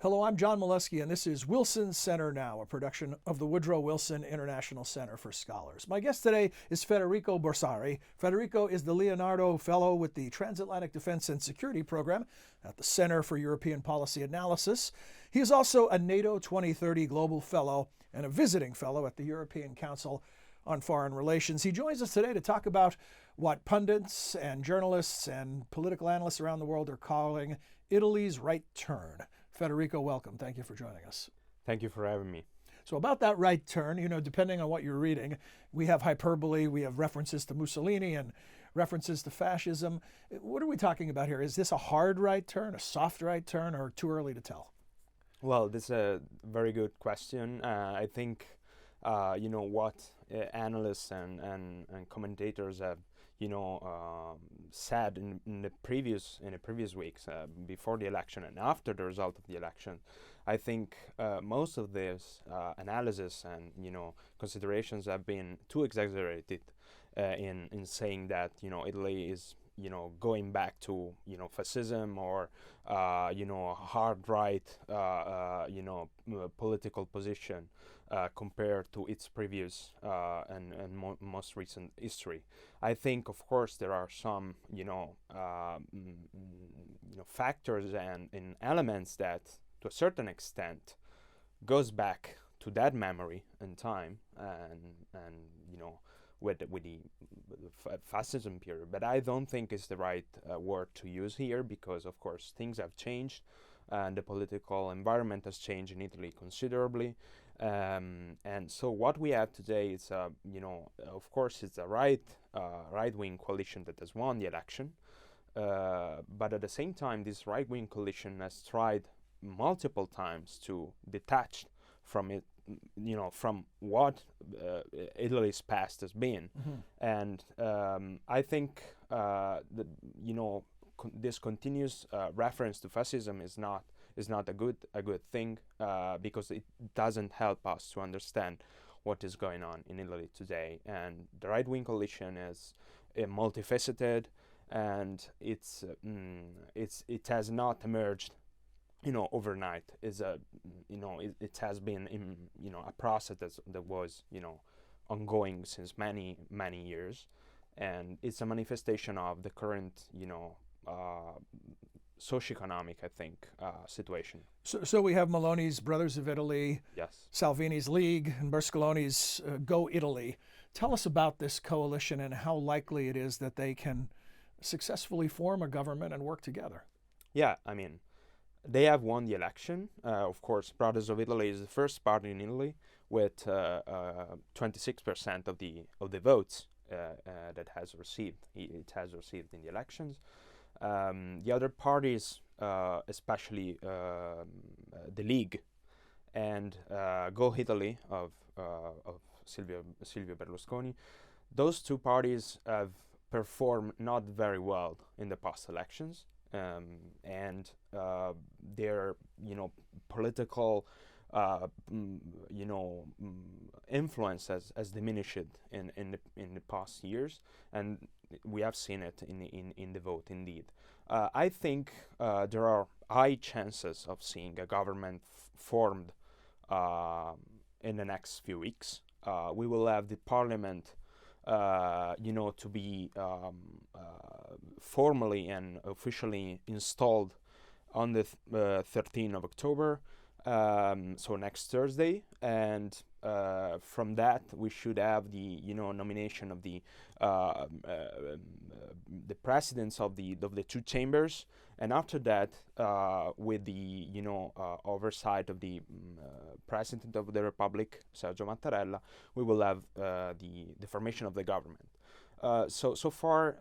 Hello, I'm John Molesky, and this is Wilson Center Now, a production of the Woodrow Wilson International Center for Scholars. My guest today is Federico Bolsari. Federico is the Leonardo Fellow with the Transatlantic Defense and Security Program at the Center for European Policy Analysis. He is also a NATO 2030 Global Fellow and a visiting fellow at the European Council on Foreign Relations. He joins us today to talk about what pundits and journalists and political analysts around the world are calling Italy's right turn. Federico, welcome. Thank you for joining us. Thank you for having me. So about that right turn, depending on what you're reading, we have hyperbole, we have references to Mussolini and references to fascism. What are we talking about here? Is this a hard right turn, a soft right turn, or too early to tell? Well, this is a very good question. I think, what analysts and commentators have, said in the previous weeks before the election and after the result of the election. I think most of this analysis and considerations have been too exaggerated in saying that Italy is going back to fascism or hard right political position compared to its previous and most recent history. I think, of course, there are some factors and elements that, to a certain extent, goes back to that memory and time and with the fascism period. But I don't think it's the right word to use here because, of course, things have changed and the political environment has changed in Italy considerably. And so what we have today is, of course, it's a right-wing coalition that has won the election. But at the same time, this right-wing coalition has tried multiple times to detach from it, from what Italy's past has been. Mm-hmm. And I think this continuous reference to fascism is not a good thing because it doesn't help us to understand what is going on in Italy today. And the right-wing coalition is multifaceted, and it has not emerged overnight. It has been a process that was ongoing since many years, and it's a manifestation of the current socioeconomic, I think, situation. So we have Meloni's Brothers of Italy, yes, Salvini's League, and Berlusconi's Go Italy. Tell us about this coalition and how likely it is that they can successfully form a government and work together. Yeah, I mean, they have won the election. Of course, Brothers of Italy is the first party in Italy with 26% of the votes that has received. It has received in the elections. The other parties, especially the League and Go Italy of Silvio Berlusconi, those two parties have performed not very well in the past elections, and their political influence has diminished in the past years, and we have seen it in the vote indeed. I think there are high chances of seeing a government formed in the next few weeks. We will have the parliament to be formally and officially installed on the 13th of October, so next Thursday, and from that we should have the nomination of the presidents of the two chambers, and after that, with the oversight of the president of the Republic, Sergio Mattarella, we will have the formation of the government. So far,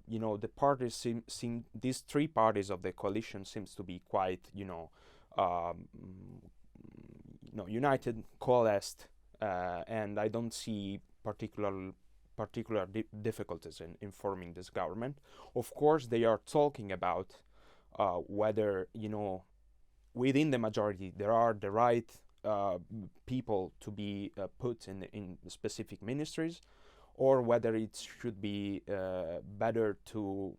the parties seem these three parties of the coalition seems to be quite united, coalesced, and I don't see particular difficulties in forming this government. Of course, they are talking about whether within the majority there are the right people to be put in specific ministries, or whether it should be better to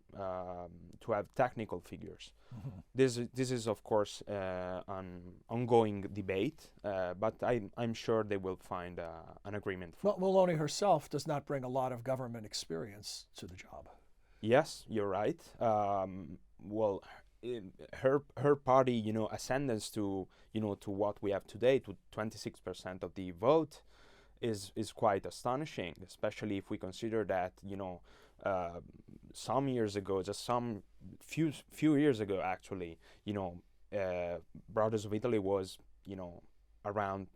have technical figures. Mm-hmm. This is of course an ongoing debate, but I'm sure they will find an agreement. Well, Meloni herself does not bring a lot of government experience to the job. Yes, you're right. Well, her party, ascendance to to what we have today, to 26% of the vote, is quite astonishing, especially if we consider that some years ago, just some few years ago, actually, Brothers of Italy was around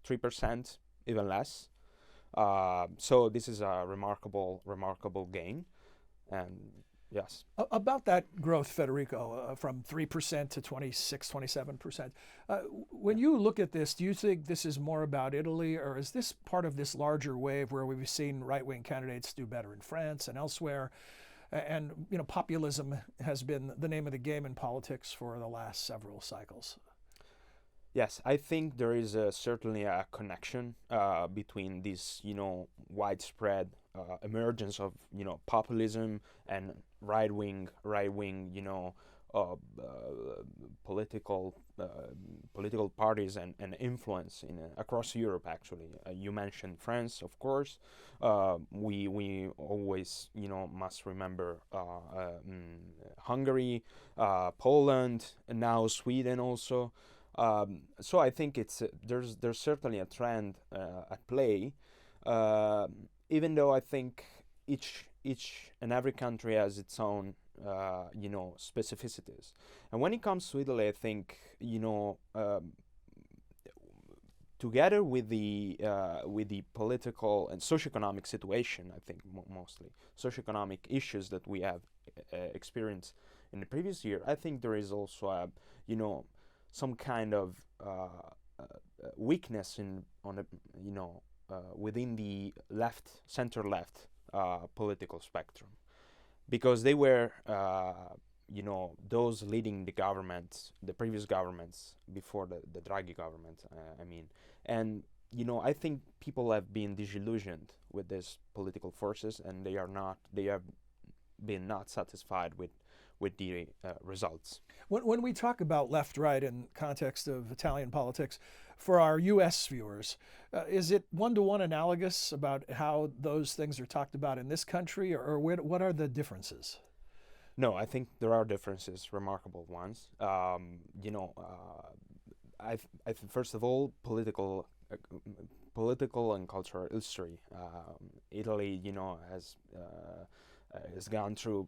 3%, even less. So this is a remarkable gain, and yes. About that growth, Federico, from 3% to 26, 27%. When you look at this, do you think this is more about Italy, or is this part of this larger wave where we've seen right-wing candidates do better in France and elsewhere? And, populism has been the name of the game in politics for the last several cycles. Yes, I think there is certainly a connection between this, widespread emergence of, populism and right-wing, political parties and influence across Europe. Actually, you mentioned France, of course. We always, must remember Hungary, Poland, and now Sweden also. So I think there's certainly a trend at play, even though I think each and every country has its own specificities. And when it comes to Italy, I think together with the political and socioeconomic situation, I think mostly socioeconomic issues that we have experienced in the previous year, I think there is also some kind of weakness within the center left political spectrum, because they were those leading the previous governments before the Draghi government, and I think people have been disillusioned with these political forces, and they have been not satisfied with the results. When we talk about left-right in context of Italian politics, for our U.S. viewers, is it one-to-one analogous about how those things are talked about in this country, or what are the differences? No, I think there are differences, remarkable ones. I first of all, political and cultural history. Italy, has gone through,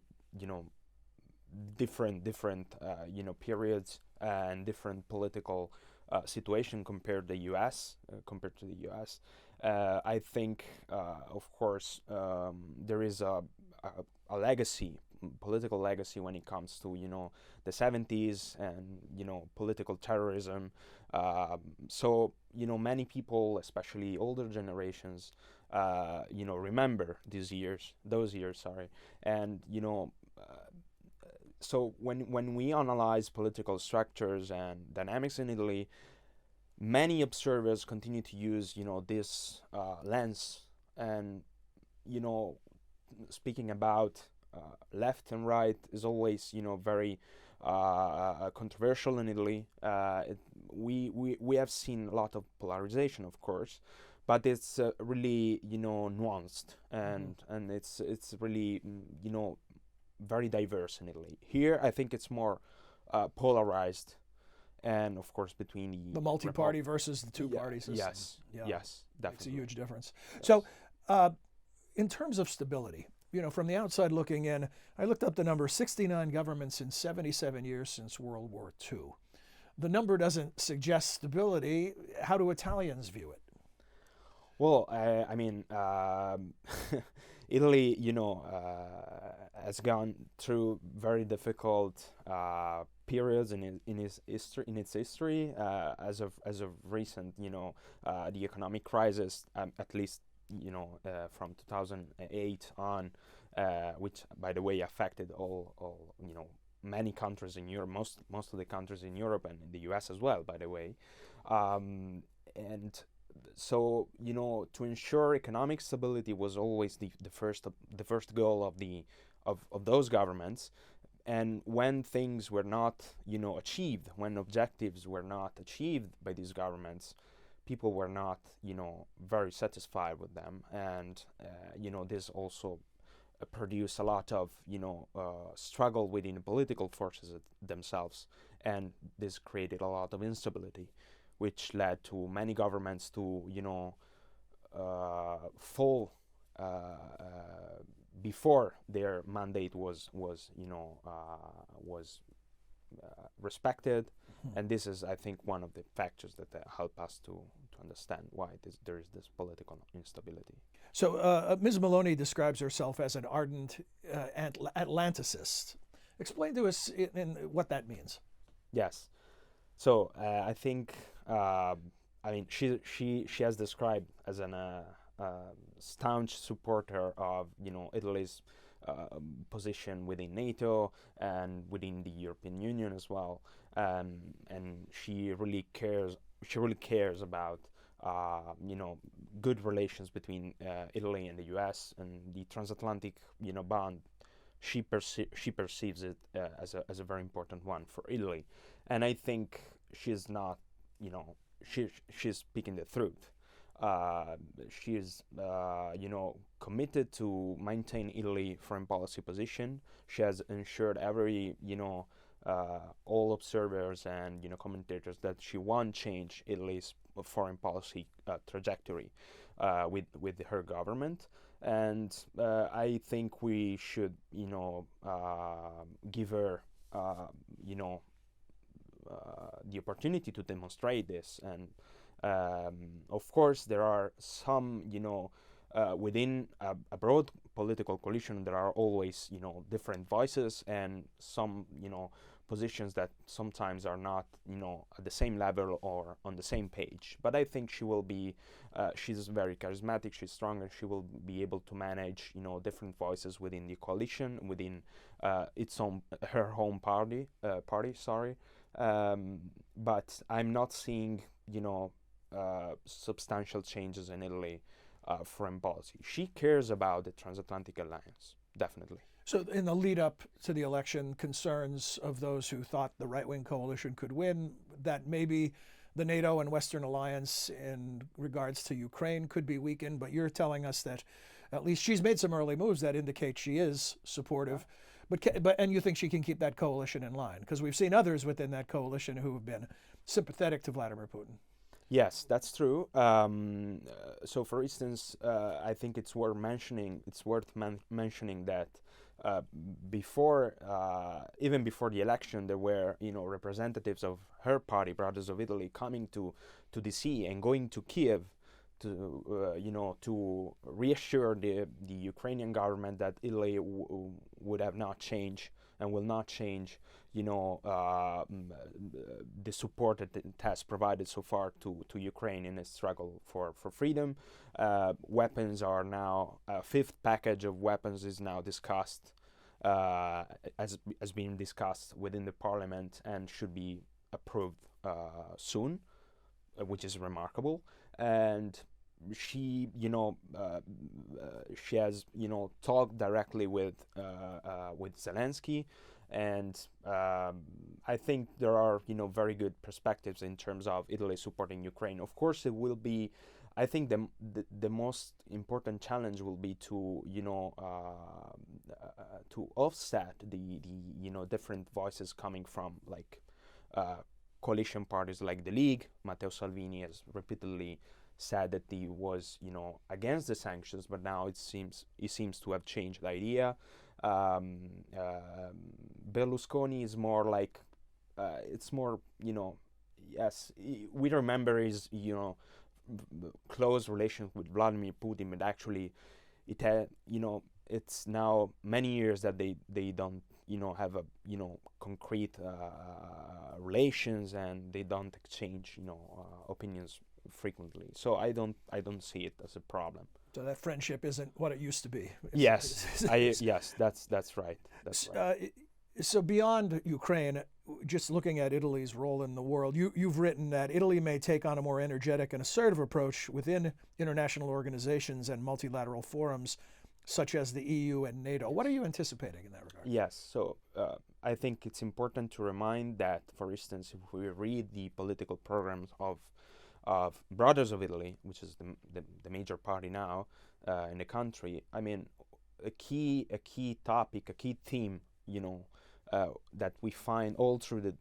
different periods and different political situation compared to the U.S. I think, of course, there is a legacy, political legacy, when it comes to the 70s and political terrorism. So many people, especially older generations, remember those years, and so when we analyze political structures and dynamics in Italy, many observers continue to use this lens, and speaking about left and right is always very controversial in Italy. We have seen a lot of polarization, of course, but it's really nuanced, and it's really very diverse in Italy. Here, I think it's more polarized, and of course between the multi-party versus the two-party system. Yes, yes, definitely. It's a huge difference. Yes. So, in terms of stability, from the outside looking in, I looked up the number: 69 governments in 77 years since World War II. The number doesn't suggest stability. How do Italians view it? Well, Italy, has gone through very difficult periods in its history. As of recent, the economic crisis, at least from 2008 on, which by the way affected all many countries in Europe, most of the countries in Europe and in the U.S. as well, by the way, and so to ensure economic stability was always the first goal of those governments. And when things were not achieved, when objectives were not achieved by these governments, people were not very satisfied with them. And this also produced a lot of struggle within the political forces themselves, and this created a lot of instability, which led to many governments to fall before their mandate was respected. And this is, I think, one of the factors that help us to understand why there is this political instability. So Ms. Meloni describes herself as an ardent Atlanticist. Explain to us in what that means. Yes. So I think she has described as an staunch supporter of Italy's position within NATO and within the European Union as well, and she really cares about good relations between Italy and the U.S. and the transatlantic bond. She perceives it as a very important one for Italy, and I think she's not she's speaking the truth. She is committed to maintain Italy foreign policy position. She has ensured every all observers and commentators that she won't change Italy's foreign policy trajectory with her government. And I think we should give her the opportunity to demonstrate this. And of course, there are some, within a broad political coalition, there are always, different voices and some, positions that sometimes are not, at the same level or on the same page. But I think she will be, she's very charismatic, she's strong, and she will be able to manage, different voices within the coalition, within her home party, sorry. But I'm not seeing, substantial changes in Italy foreign policy. She cares about the transatlantic alliance, definitely. So in the lead up to the election, concerns of those who thought the right-wing coalition could win, that maybe the NATO and Western alliance in regards to Ukraine could be weakened, but you're telling us that at least she's made some early moves that indicate she is supportive. And you think she can keep that coalition in line? Because we've seen others within that coalition who have been sympathetic to Vladimir Putin. Yes, that's true. So, for instance, I think it's worth mentioning that before, even before the election, there were representatives of her party, Brothers of Italy, coming to DC and going to Kiev to reassure the Ukrainian government that Italy would have not changed and will not change the support that it has provided so far to Ukraine in its struggle for freedom. Weapons are now, a fifth package of weapons is now discussed, has been discussed within the parliament and should be approved soon, which is remarkable. And she, she has, talked directly with Zelensky. And I think there are, very good perspectives in terms of Italy supporting Ukraine. Of course, it will be, I think the most important challenge will be to, to offset the different voices coming from coalition parties like the League. Matteo Salvini has repeatedly said that he was, against the sanctions, but now he seems to have changed the idea. Berlusconi is more like, it's more, yes, we remember his, close relation with Vladimir Putin, but actually it had, it's now many years that they don't, have a, concrete relations, and they don't exchange, opinions frequently. So I don't see it as a problem. So that friendship isn't what it used to be. Yes, yes, that's right. That's right. So beyond Ukraine, just looking at Italy's role in the world, you've written that Italy may take on a more energetic and assertive approach within international organizations and multilateral forums, such as the EU and NATO. What are you anticipating in that regard? Yes, so I think it's important to remind that, for instance, if we read the political programs of Brothers of Italy, which is the major party now in the country, I mean, a key topic, a key theme, that we find all through the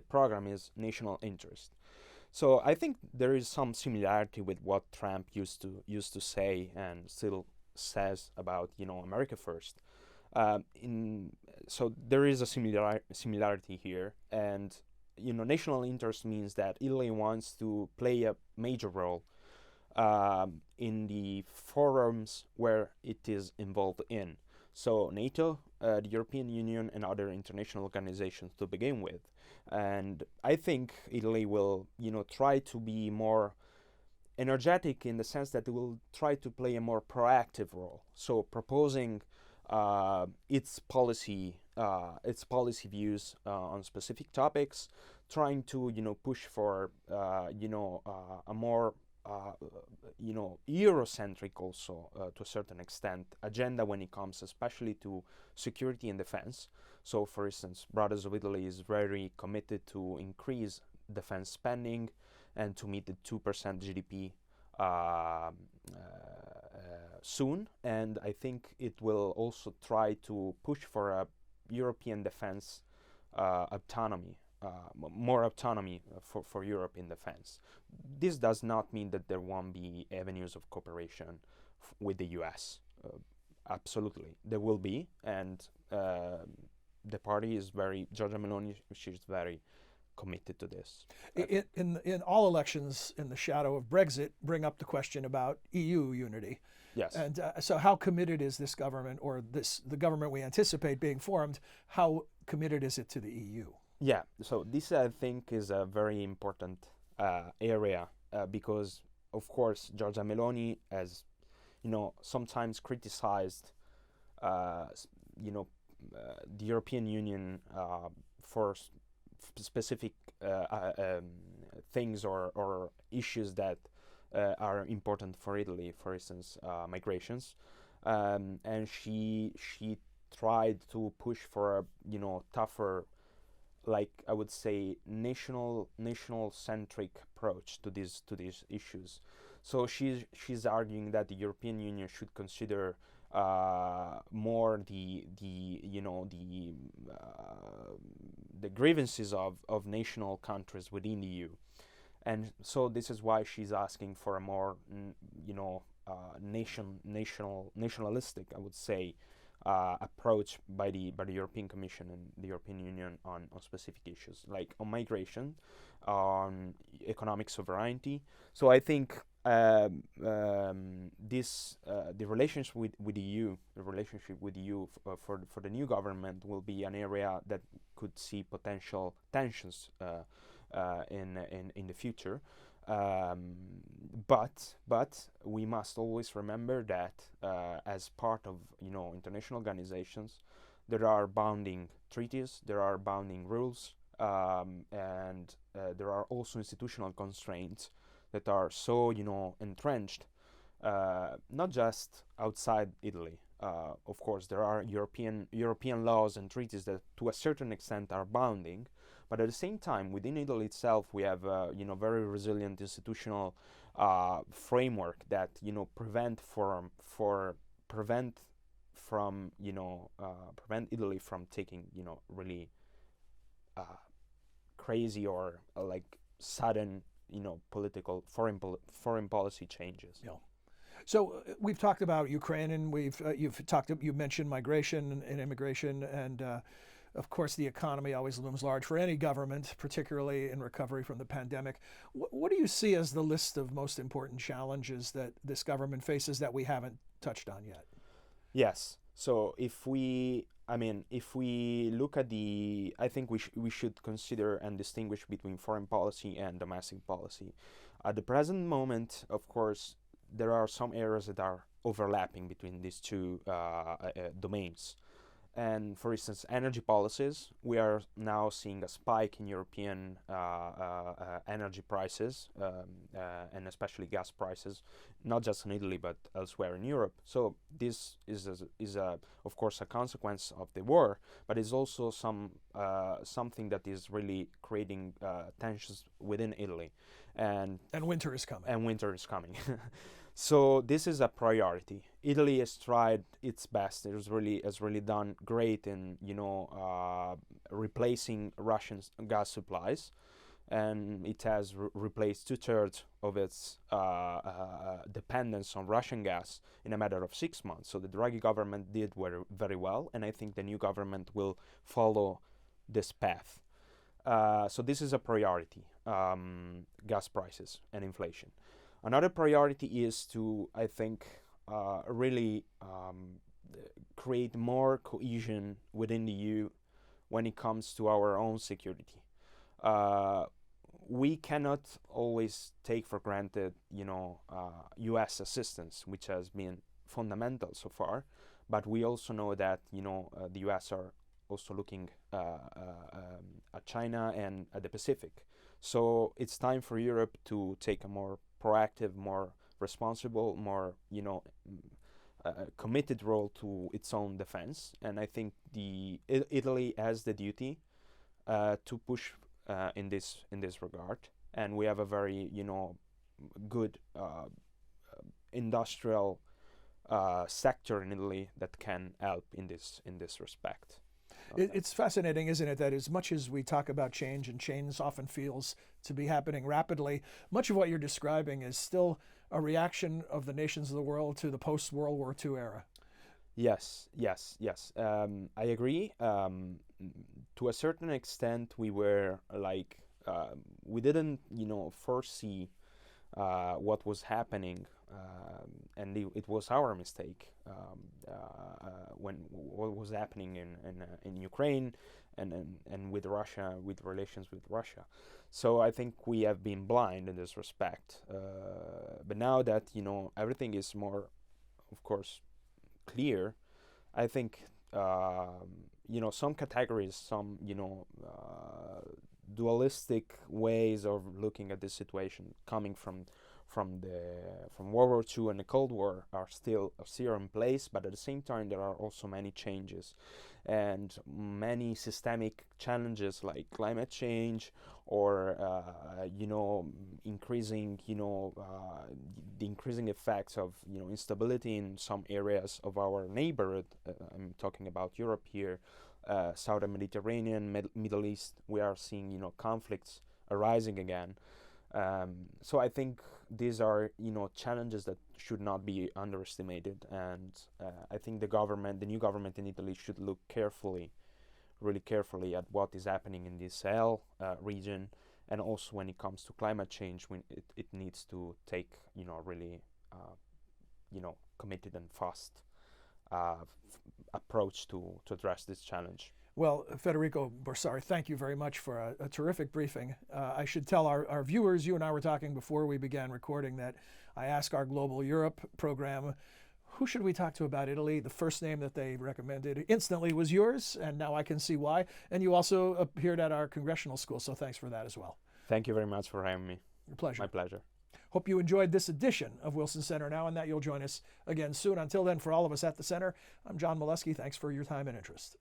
program is national interest. So I think there is some similarity with what Trump used to say and still says about America first. So there is a similarity here, and national interest means that Italy wants to play a major role in the forums where it is involved in. So NATO, the European Union, and other international organizations to begin with. And I think Italy will, try to be more energetic in the sense that it will try to play a more proactive role. So proposing its policy views on specific topics, trying to push for a more Eurocentric also to a certain extent agenda when it comes especially to security and defense. So for instance, Brothers of Italy is very committed to increase defense spending and to meet the 2% GDP soon, and I think it will also try to push for a European defense autonomy, more autonomy for Europe in defense. This does not mean that there won't be avenues of cooperation with the US. Absolutely, there will be, and the party is Giorgia Meloni, she's very committed to this. In all elections in the shadow of Brexit bring up the question about EU unity. Yes. And so how committed is this government, or the government we anticipate being formed, how committed is it to the EU? Yeah, so this I think is a very important area because, of course, Giorgia Meloni has, sometimes criticized, the European Union for specific things or issues that are important for Italy, for instance, migrations, and she tried to push for a tougher, like I would say, national centric approach to these issues. So she's arguing that the European Union should consider more the grievances of national countries within the EU. And so this is why she's asking for a more, nationalistic, I would say, approach by the European Commission and the European Union on specific issues, like on migration, on economic sovereignty. So I think the relationship with the EU, for the new government will be an area that could see potential tensions in the future. But we must always remember that as part of international organizations, there are bounding treaties, there are bounding rules, and there are also institutional constraints that are so entrenched, not just outside Italy. Of course, there are European laws and treaties that, to a certain extent, are bounding. But at the same time, within Italy itself, we have very resilient institutional framework that prevent Italy from taking really crazy or like sudden political foreign policy changes. Yeah. So we've talked about Ukraine, and you mentioned migration and immigration, and of course the economy always looms large for any government, particularly in recovery from the pandemic. What do you see as the list of most important challenges that this government faces that we haven't touched on yet? Yes. So if we look at I think we should consider and distinguish between foreign policy and domestic policy. At the present moment, of course, there are some areas that are overlapping between these two domains. and for instance, energy policies, we are now seeing a spike in European energy prices, and especially gas prices, not just in Italy but elsewhere in Europe. So this is of course a consequence of the war, but it's also something that is really creating tensions within Italy, and winter is coming. So this is a priority. Italy has tried its best. It has really done great in replacing Russian gas supplies, and it has replaced 2/3 of its dependence on Russian gas in a matter of 6 months. So the Draghi government did very well, and I think the new government will follow this path. So this is a priority: gas prices and inflation. Another priority is to, I think, really create more cohesion within the EU when it comes to our own security. We cannot always take for granted, U.S. assistance, which has been fundamental so far, but we also know that, the U.S. are also looking at China and at the Pacific. So it's time for Europe to take a more proactive, more responsible, more committed role to its own defense, and I think Italy has the duty to push in this regard, and we have a very good industrial sector in Italy that can help in this respect. It's fascinating, isn't it, that as much as we talk about change, and change often feels to be happening rapidly, much of what you're describing is still a reaction of the nations of the world to the post-World War II era. Yes. I agree. To a certain extent, we were we didn't, foresee what was happening, and it was our mistake when what was happening in Ukraine and with Russia, with relations with Russia. So I think we have been blind in this respect. But now that everything is more, of course, clear, I think some categories, some dualistic ways of looking at this situation coming from World War II and the Cold War are still in place, but at the same time there are also many changes and many systemic challenges like climate change or increasing the increasing effects of instability in some areas of our neighborhood. I'm talking about Europe here, Southern Mediterranean, Middle East. We are seeing conflicts arising again. So I think these are challenges that should not be underestimated, and I think the new government in Italy should look really carefully at what is happening in the Sahel region, and also when it comes to climate change, when it needs to take really committed and fast approach to address this challenge. Well, Federico Bolsari, thank you very much for a terrific briefing. I should tell our viewers, you and I were talking before we began recording, that I asked our Global Europe program, who should we talk to about Italy? The first name that they recommended instantly was yours, and now I can see why. And you also appeared at our congressional school, so thanks for that as well. Thank you very much for having me. Your pleasure. My pleasure. Hope you enjoyed this edition of Wilson Center Now, and that you'll join us again soon. Until then, for all of us at the Center, I'm John Molesky. Thanks for your time and interest.